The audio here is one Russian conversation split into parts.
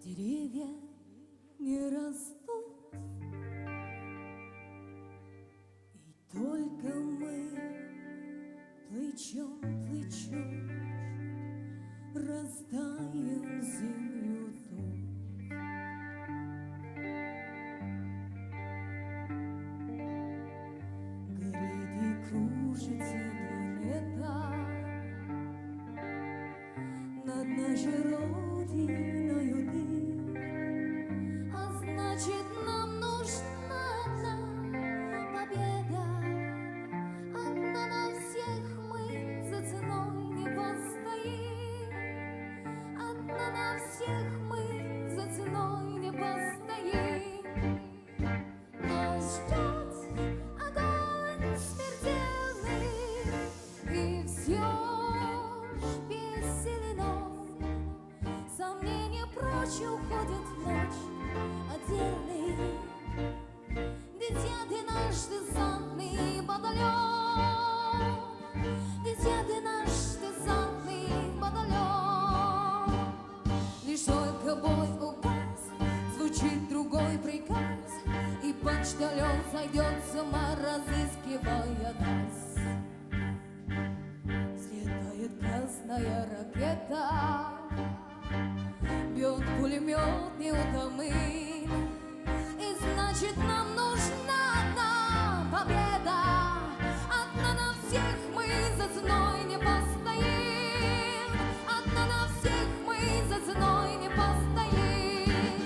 Деревья не растут, и только мы плечом к плечу растаем землю тут. Горит и кружится планета над нашей родиной дым, а значит, нам нужна одна победа. Одна на всех мы за ценой не постоим. Одна на всех мы за ценой не постоим. Нас ждет огонь смертельный, и все ж бессилено. Сомнения прочь уходят в ночь отдельный. Дитя ты наш десантный батальон, дитя ты наш десантный батальон. Лишь только бой указ, звучит другой приказ, и почтальон сойдет с ума, разыскивая нас. Слетает красная ракета, бьет пулемет неутомим, и значит, нам нужна одна победа. Одна на всех мы за ценой не постоим. Одна на всех мы за ценой не постоим.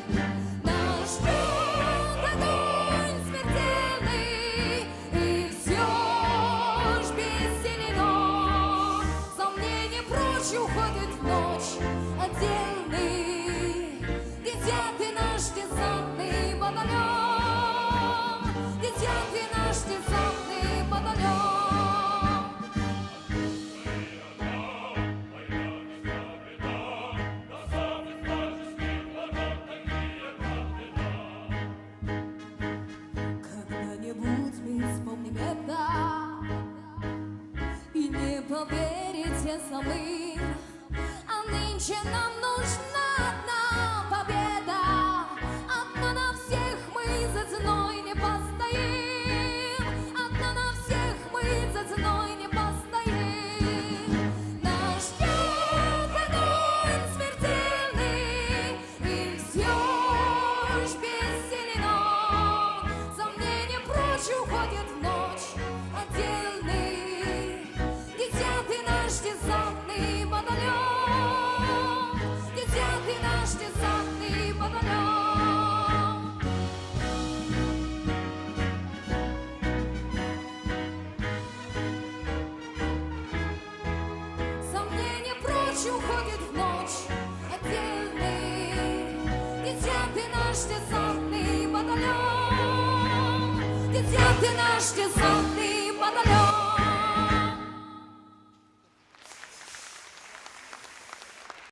Нас ждет огонь смертельный, и все ж бессилено. Сомнения прочь уходят в ночь отдельный. Дитя ты наш десантный батальон, дитя ты наш десантный батальон. Когда-нибудь мы вспомним это и не поверите самим, а нынче нам нужна одна победа. Одна на всех мы за ценой не постоим. Одна на всех мы за ценой не постоим. Нас ждет огонь смертельный, и все ж бессилено. Сомнения прочь уходят в ночь отдельный. Дитя ты наш десантный батальон, дитя ты наш десантный батальон. Сомнения прочь уходят в ночь отдельный. Дитя ты наш десантный батальон, дитя ты наш десантный батальон.